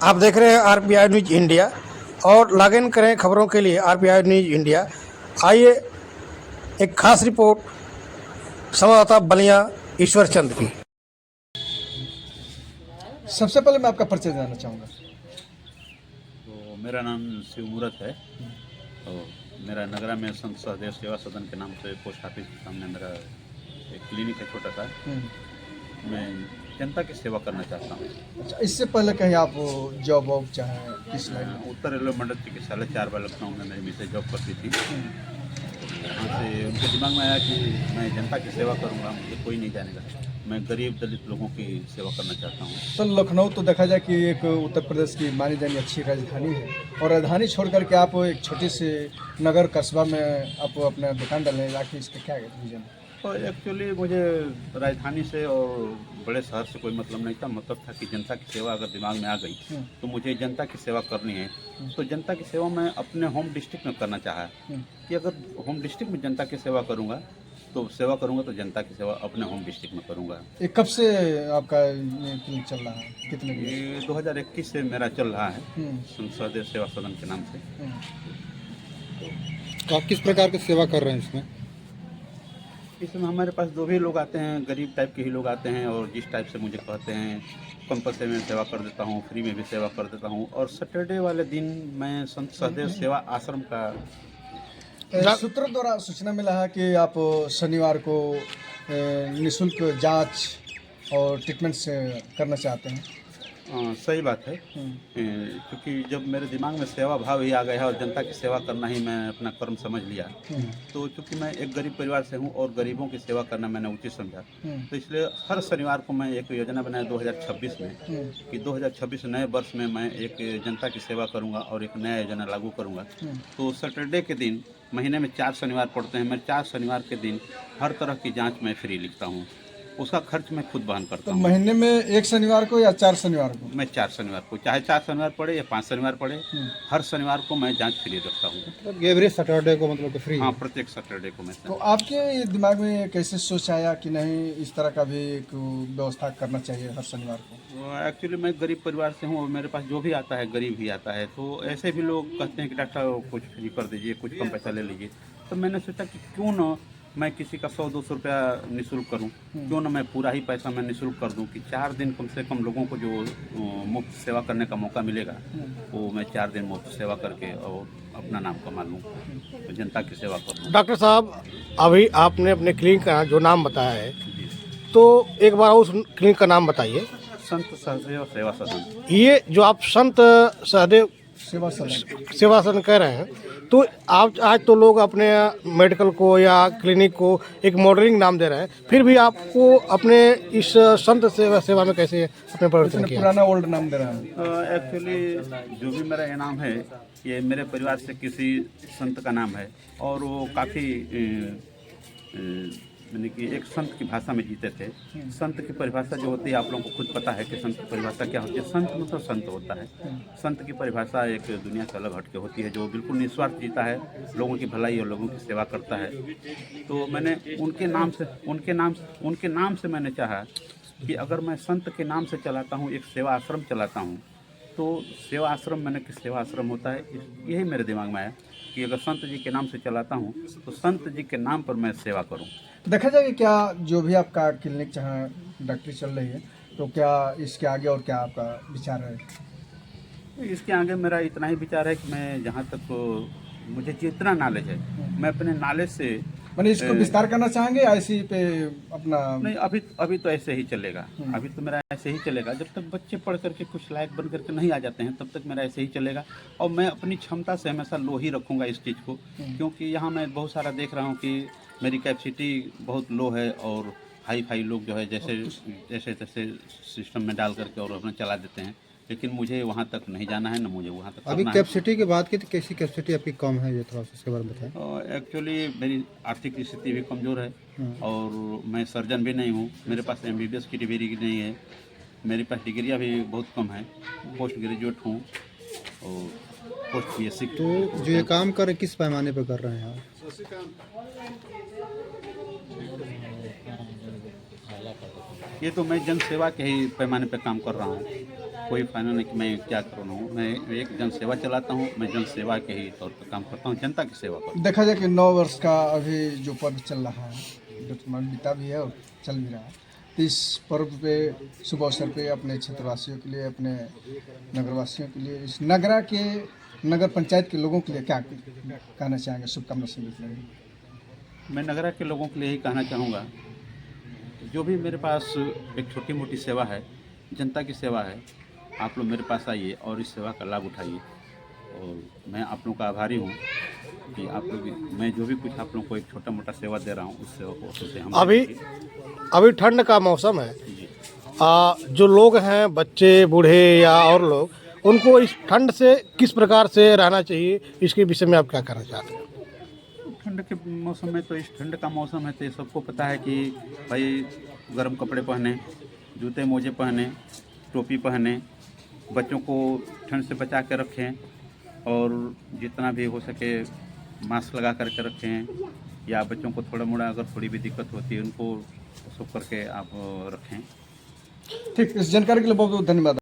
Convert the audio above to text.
आप देख रहे हैं आरपीआई न्यूज इंडिया और लॉग इन करें खबरों के लिए आरपीआई न्यूज इंडिया। आइए एक खास रिपोर्ट संवाददाता बलिया ईश्वर चंद की। सबसे पहले मैं आपका परिचय जानना चाहूँगा। तो मेरा नाम शिव मूरत है और मेरा नगरा में संत सहदेव सेवा सदन के नाम से पोस्ट ऑफिस के सामने मेरा एक क्लिनिक है छोटा सा। मैं जनता की सेवा करना चाहता हूँ। अच्छा, इससे पहले कहीं आप जॉब वॉब चाहे किस लाइन में? उत्तर रेलवे मंडल चिकित्सालय 4 बार लखनऊ में मेरी मिसेज जॉब करती थी। वहाँ से उनके दिमाग में आया कि मैं जनता की सेवा करूँगा, मुझे कोई नहीं जानेगा, मैं गरीब दलित लोगों की सेवा करना चाहता हूँ। तो लखनऊ तो देखा जाए कि एक उत्तर प्रदेश की मानी जानी अच्छी राजधानी है और राजधानी छोड़ करके आप एक छोटे से नगर कस्बा में आप अपना दुकान डालने जाके इसका क्या रीजन है? तो एक्चुअली मुझे राजधानी से और बड़े शहर से कोई मतलब नहीं था। मतलब था कि जनता की सेवा अगर दिमाग में आ गई तो मुझे जनता की सेवा करनी है। तो जनता की सेवा मैं अपने होम डिस्ट्रिक्ट में करना चाहा कि अगर होम डिस्ट्रिक्ट में जनता की सेवा करूँगा तो जनता की सेवा अपने होम डिस्ट्रिक्ट में करूँगा। ये कब से आपका ये क्लिनिक चल रहा है, कितने दिन? ये 2021 से मेरा चल रहा है संत सहदेव सेवा सदन के नाम से। तो आप किस प्रकार की सेवा कर रहे हैं इसमें? इसमें हमारे पास जो भी लोग आते हैं गरीब टाइप के ही लोग आते हैं और जिस टाइप से मुझे कहते हैं कम पैसे में सेवा कर देता हूँ, फ्री में भी सेवा कर देता हूँ। और सैटरडे वाले दिन मैं संत सहदेव सेवा आश्रम का सूत्रों द्वारा सूचना मिला है कि आप शनिवार को निःशुल्क जांच और ट्रीटमेंट से करना चाहते हैं। सही बात है, क्योंकि जब मेरे दिमाग में सेवा भाव ही आ गया है और जनता की सेवा करना ही मैं अपना कर्म समझ लिया, तो चूँकि मैं एक गरीब परिवार से हूँ और गरीबों की सेवा करना मैंने उचित समझा, तो इसलिए हर शनिवार को मैं एक योजना बनाया 2026 में कि 2026 नए वर्ष में मैं एक जनता की सेवा करूँगा और एक नया योजना लागू करूँगा। तो सैटरडे के दिन महीने में 4 शनिवार पड़ते हैं, मैं 4 शनिवार के दिन हर तरह की जाँच मैं फ्री लिखता हूँ, उसका खर्च मैं खुद वहन करता तो हूँ। महीने में एक शनिवार को या 4 शनिवार को? मैं 4 शनिवार को, चाहे 4 शनिवार पड़े या 5 शनिवार पड़े, हर शनिवार को मैं जांच फ्री रखता हूँ। मतलब एवरी सैटरडे को मतलब फ्री? हाँ, प्रत्येक सैटरडे को मैं। तो आपके दिमाग में कैसे सोच आया कि नहीं इस तरह का भी एक व्यवस्था करना चाहिए हर शनिवार को? एक्चुअली मैं गरीब परिवार से हूँ और मेरे पास जो भी आता है गरीब ही आता है, तो ऐसे भी लोग कहते हैं कि डॉक्टर साहब कुछ फ्री कर दीजिए, कुछ कम पैसा ले लीजिए। तो मैंने सोचा कि क्यों न मैं किसी का 100-200 रुपया निःशुल्क करूं, क्यों ना मैं पूरा ही पैसा मैं निःशुल्क कर दूं कि 4 दिन कम से कम लोगों को जो मुफ्त सेवा करने का मौका मिलेगा वो मैं 4 दिन मुफ्त सेवा करके और अपना नाम कमा लूँ, तो जनता की सेवा करूँ। डॉक्टर साहब, अभी आपने अपने क्लिनिक का जो नाम बताया है, तो एक बार उस क्लिनिक का नाम बताइए। संत सहदेव सेवा सदन। ये जो आप संत सहदेव सेवा सदन कह रहे हैं, तो आप आज तो लोग अपने मेडिकल को या क्लिनिक को एक मॉडलिंग नाम दे रहे हैं, फिर भी आपको अपने इस संत सेवा में कैसे अपने परिवर्तन किया? पुराना ओल्ड नाम दे रहा है। एक्चुअली जो भी मेरा इनाम है ये मेरे परिवार से किसी संत का नाम है और वो काफ़ी यानी कि एक संत की भाषा में जीते थे। संत की परिभाषा जो होती है आप लोगों को खुद पता है कि संत की परिभाषा क्या होती है। संत मतलब संत होता है। संत की परिभाषा एक दुनिया से अलग हटके होती है, जो बिल्कुल निस्वार्थ जीता है, लोगों की भलाई और लोगों की सेवा करता है। तो मैंने उनके नाम से मैंने चाहा कि अगर मैं संत के नाम से चलाता हूँ, एक सेवा आश्रम चलाता हूँ, तो सेवा आश्रम मैंने कि सेवा आश्रम होता है, यही मेरे दिमाग में आया कि अगर संत जी के नाम से चलाता हूँ तो संत जी के नाम पर मैं सेवा करूँ। देखा जाए कि क्या जो भी आपका क्लिनिक जहाँ डॉक्टरी चल रही है, तो क्या इसके आगे और क्या आपका विचार है? इसके आगे मेरा इतना ही विचार है कि मैं जहाँ तक मुझे जितना नॉलेज है मैं अपने नॉलेज से मैंने इसको विस्तार करना चाहेंगे ऐसे ही पे अपना? नहीं, अभी तो ऐसे ही चलेगा। अभी तो मेरा ऐसे ही चलेगा जब तक बच्चे पढ़ करके कुछ लायक बन करके नहीं आ जाते हैं, तब तक मेरा ऐसे ही चलेगा। और मैं अपनी क्षमता से हमेशा लो ही रखूँगा इस चीज़ को, क्योंकि यहाँ मैं बहुत सारा देख रहा हूँ कि मेरी कैपेसिटी बहुत लो है और हाई फाई लोग जो है जैसे तैसे सिस्टम में डाल करके और अपना चला देते हैं, लेकिन मुझे वहाँ तक नहीं जाना है, ना मुझे वहाँ तक अभी कैपेसिटी की बात की तो कैसी कैपेसिटी आपकी कम है, ये थोड़ा सा इसके बारे में बताएं। एक्चुअली मेरी आर्थिक स्थिति भी कमज़ोर है और मैं सर्जन भी नहीं हूँ। मेरे पास MBBS की डिग्री नहीं है, मेरे पास डिग्रियाँ भी बहुत कम हैं। पोस्ट ग्रेजुएट हूँ और पोस्ट BSc। तो जो ये काम कर किस पैमाने पर कर रहे हैं आप? ये तो मैं जन सेवा के ही पैमाने पर काम कर रहा हूँ। कोई फायदा नहीं कि मैं क्या करूँ ना हूँ। मैं एक जन सेवा चलाता हूँ, मैं जन सेवा के ही तौर पर काम करता हूँ, जनता की सेवा करता हूँ। देखा जाए कि 9 वर्ष का अभी जो पर्व चल रहा है, वर्तमान बीता भी है और चल भी रहा है, तो इस पर्व पे शुभ अवसर पे अपने क्षेत्रवासियों के लिए, अपने नगरवासियों के लिए, इस नगरा के नगर पंचायत के लोगों के लिए क्या कहना चाहेंगे, शुभकामना संदेश देंगे? मैं नगरा के लोगों के लिए यही कहना चाहूँगा, जो भी मेरे पास एक छोटी मोटी सेवा है, जनता की सेवा है, आप लोग मेरे पास आइए और इस सेवा का लाभ उठाइए। और मैं आप लोगों का आभारी हूँ कि आप लोग, मैं जो भी कुछ आप लोगों को एक छोटा मोटा सेवा दे रहा हूँ, उस सेवा को उससे हम अभी ठंड का मौसम है, जी। जो लोग हैं, बच्चे बूढ़े या और लोग, उनको इस ठंड से किस प्रकार से रहना चाहिए, इसके विषय में आप क्या कहना चाहते हैं? ठंड के मौसम में तो, इस ठंड का मौसम है तो ये सबको पता है कि भाई गर्म कपड़े पहने, जूते मोजे पहने, टोपी पहने, बच्चों को ठंड से बचा के रखें और जितना भी हो सके मास्क लगा करके रखें, या बच्चों को थोड़ा मोड़ा अगर थोड़ी भी दिक्कत होती है उनको सब करके आप रखें। ठीक, इस जानकारी के लिए बहुत बहुत धन्यवाद।